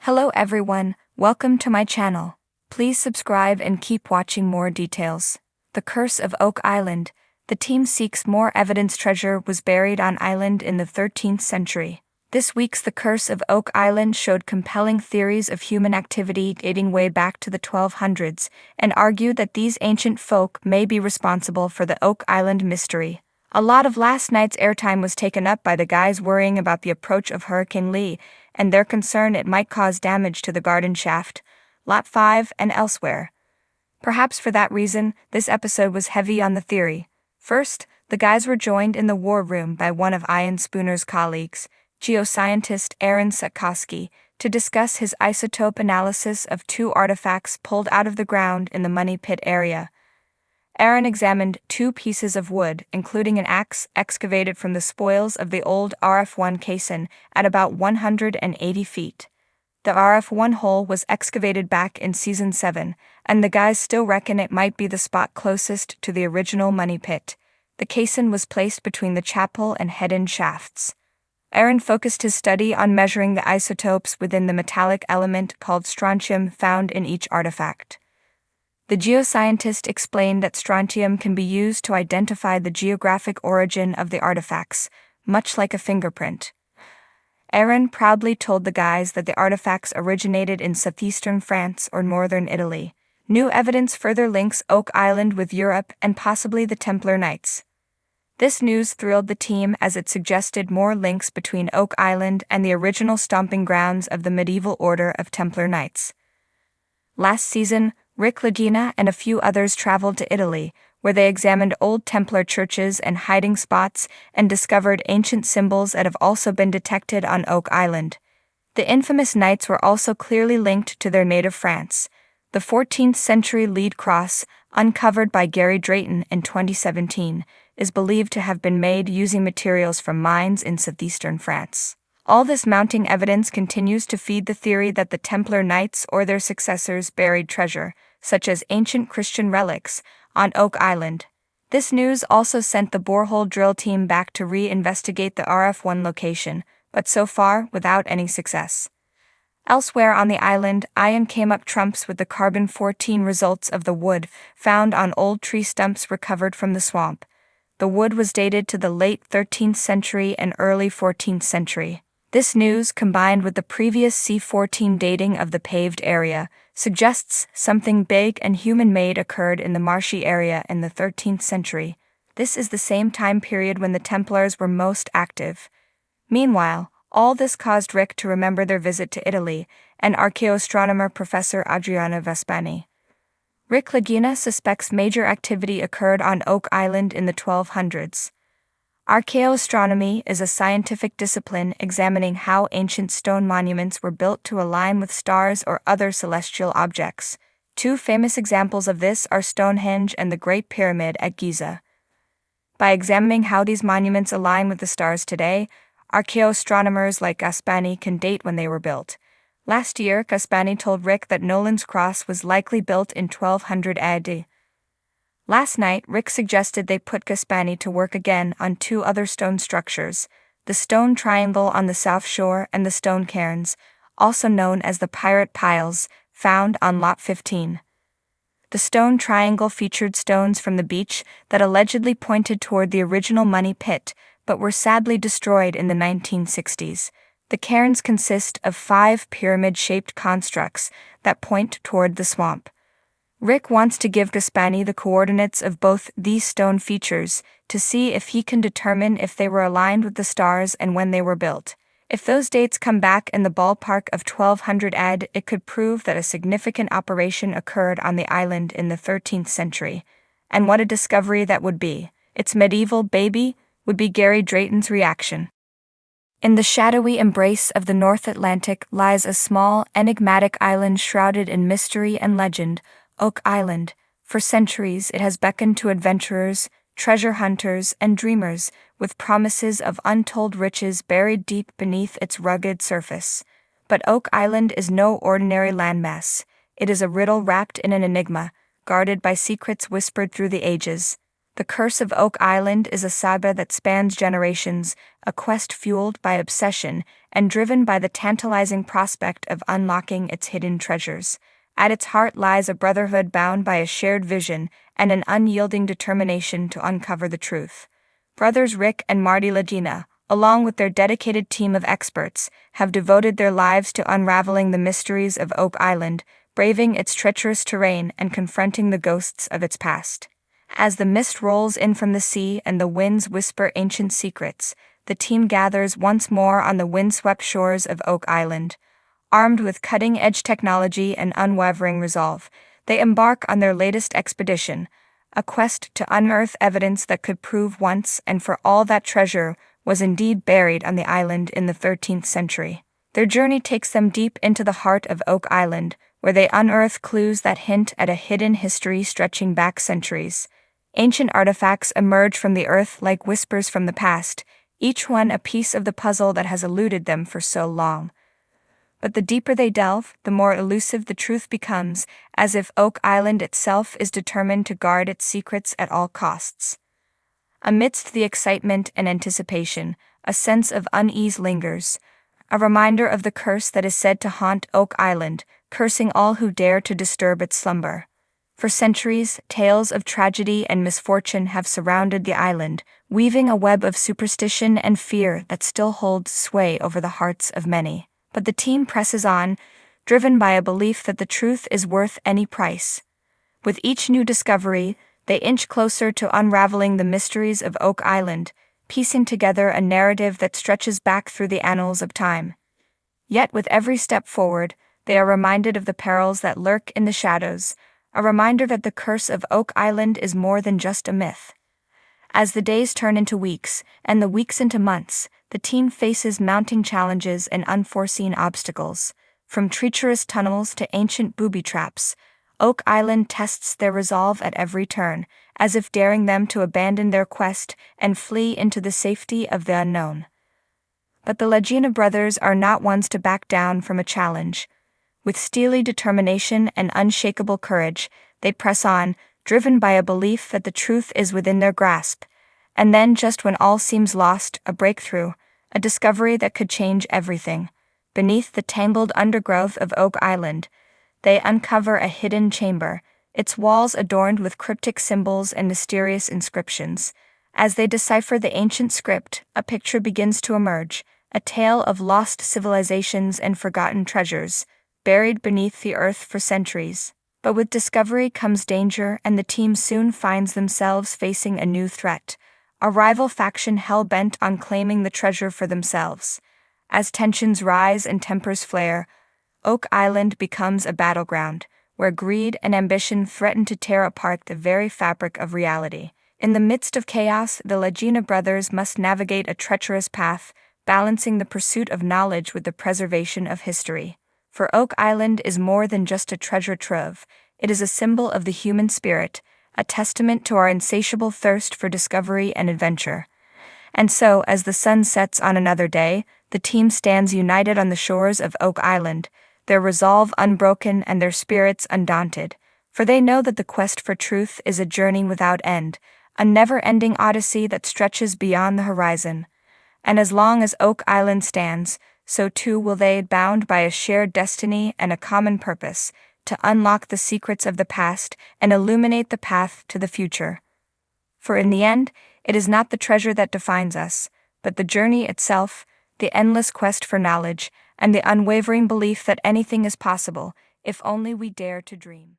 Hello everyone, welcome to my channel. Please subscribe and keep watching more details. The Curse of Oak Island. The team seeks more evidence. Treasure was buried on island in the 13th century. This week's The Curse of Oak Island showed compelling theories of human activity dating way back to the 1200s and argued that these ancient folk may be responsible for the Oak Island mystery. A lot of last night's airtime was taken up by the guys worrying about the approach of Hurricane Lee and their concern it might cause damage to the garden shaft, Lot 5, and elsewhere. Perhaps for that reason, this episode was heavy on the theory. First, the guys were joined in the war room by one of Ian Spooner's colleagues, geoscientist Aaron Sutkoski, to discuss his isotope analysis of two artifacts pulled out of the ground in the Money Pit area. Aaron examined two pieces of wood, including an axe excavated from the spoils of the old RF-1 caisson at about 180 feet. The RF-1 hole was excavated back in Season 7, and the guys still reckon it might be the spot closest to the original Money Pit. The caisson was placed between the chapel and head-in shafts. Aaron focused his study on measuring the isotopes within the metallic element called strontium found in each artifact. The geoscientist explained that strontium can be used to identify the geographic origin of the artifacts, much like a fingerprint. Aaron proudly told the guys that the artifacts originated in southeastern France or northern Italy. New evidence further links Oak Island with Europe and possibly the Templar Knights. This news thrilled the team as it suggested more links between Oak Island and the original stomping grounds of the medieval order of Templar Knights. Last season, Rick Lagina and a few others traveled to Italy, where they examined old Templar churches and hiding spots and discovered ancient symbols that have also been detected on Oak Island. The infamous knights were also clearly linked to their native France. The 14th century lead cross, uncovered by Gary Drayton in 2017, is believed to have been made using materials from mines in southeastern France. All this mounting evidence continues to feed the theory that the Templar Knights or their successors buried treasure, such as ancient Christian relics, on Oak Island. This news also sent the borehole drill team back to re-investigate the RF-1 location, but so far without any success. Elsewhere on the island, Ian came up trumps with the carbon-14 results of the wood found on old tree stumps recovered from the swamp. The wood was dated to the late 13th century and early 14th century. This news, combined with the previous C14 dating of the paved area, suggests something big and human-made occurred in the marshy area in the 13th century. This is the same time period when the Templars were most active. Meanwhile, all this caused Rick to remember their visit to Italy and archaeoastronomer Professor Adriano Vespani. Rick Lagina suspects major activity occurred on Oak Island in the 1200s. Archaeoastronomy is a scientific discipline examining how ancient stone monuments were built to align with stars or other celestial objects. Two famous examples of this are Stonehenge and the Great Pyramid at Giza. By examining how these monuments align with the stars today, archaeoastronomers like Gaspani can date when they were built. Last year, Gaspani told Rick that Nolan's Cross was likely built in 1200 AD. Last night, Rick suggested they put Gaspani to work again on two other stone structures, the Stone Triangle on the south shore and the Stone Cairns, also known as the Pirate Piles, found on Lot 15. The Stone Triangle featured stones from the beach that allegedly pointed toward the original Money Pit, but were sadly destroyed in the 1960s. The cairns consist of 5 pyramid-shaped constructs that point toward the swamp. Rick wants to give Gaspani the coordinates of both these stone features to see if he can determine if they were aligned with the stars and when they were built. If those dates come back in the ballpark of 1200 AD, it could prove that a significant operation occurred on the island in the 13th century. And what a discovery that would be. It's medieval, baby, would be Gary Drayton's reaction. In the shadowy embrace of the North Atlantic lies a small, enigmatic island shrouded in mystery and legend, Oak Island. For centuries it has beckoned to adventurers, treasure hunters, and dreamers, with promises of untold riches buried deep beneath its rugged surface. But Oak Island is no ordinary landmass. It is a riddle wrapped in an enigma, guarded by secrets whispered through the ages. The Curse of Oak Island is a saga that spans generations, a quest fueled by obsession and driven by the tantalizing prospect of unlocking its hidden treasures. At its heart lies a brotherhood bound by a shared vision and an unyielding determination to uncover the truth. Brothers Rick and Marty Lagina, along with their dedicated team of experts, have devoted their lives to unraveling the mysteries of Oak Island, braving its treacherous terrain and confronting the ghosts of its past. As the mist rolls in from the sea and the winds whisper ancient secrets, the team gathers once more on the windswept shores of Oak Island. Armed with cutting-edge technology and unwavering resolve, they embark on their latest expedition, a quest to unearth evidence that could prove once and for all that treasure was indeed buried on the island in the 13th century. Their journey takes them deep into the heart of Oak Island, where they unearth clues that hint at a hidden history stretching back centuries. Ancient artifacts emerge from the earth like whispers from the past, each one a piece of the puzzle that has eluded them for so long. But the deeper they delve, the more elusive the truth becomes, as if Oak Island itself is determined to guard its secrets at all costs. Amidst the excitement and anticipation, a sense of unease lingers, a reminder of the curse that is said to haunt Oak Island, cursing all who dare to disturb its slumber. For centuries, tales of tragedy and misfortune have surrounded the island, weaving a web of superstition and fear that still holds sway over the hearts of many. But the team presses on, driven by a belief that the truth is worth any price. With each new discovery, they inch closer to unraveling the mysteries of Oak Island, piecing together a narrative that stretches back through the annals of time. Yet with every step forward, they are reminded of the perils that lurk in the shadows, a reminder that the curse of Oak Island is more than just a myth. As the days turn into weeks, and the weeks into months, the team faces mounting challenges and unforeseen obstacles. From treacherous tunnels to ancient booby traps, Oak Island tests their resolve at every turn, as if daring them to abandon their quest and flee into the safety of the unknown. But the Lagina brothers are not ones to back down from a challenge. With steely determination and unshakable courage, they press on, driven by a belief that the truth is within their grasp. And then, just when all seems lost, a breakthrough, a discovery that could change everything. Beneath the tangled undergrowth of Oak Island, they uncover a hidden chamber, its walls adorned with cryptic symbols and mysterious inscriptions. As they decipher the ancient script, a picture begins to emerge, a tale of lost civilizations and forgotten treasures, buried beneath the earth for centuries. But with discovery comes danger, and the team soon finds themselves facing a new threat, a rival faction hell-bent on claiming the treasure for themselves. As tensions rise and tempers flare, Oak Island becomes a battleground, where greed and ambition threaten to tear apart the very fabric of reality. In the midst of chaos, the Lagina brothers must navigate a treacherous path, balancing the pursuit of knowledge with the preservation of history. For Oak Island is more than just a treasure trove, it is a symbol of the human spirit, a testament to our insatiable thirst for discovery and adventure. And so, as the sun sets on another day, the team stands united on the shores of Oak Island, their resolve unbroken and their spirits undaunted, for they know that the quest for truth is a journey without end, a never-ending odyssey that stretches beyond the horizon. And as long as Oak Island stands, so too will they, bound by a shared destiny and a common purpose, to unlock the secrets of the past and illuminate the path to the future. For in the end, it is not the treasure that defines us, but the journey itself, the endless quest for knowledge, and the unwavering belief that anything is possible, if only we dare to dream.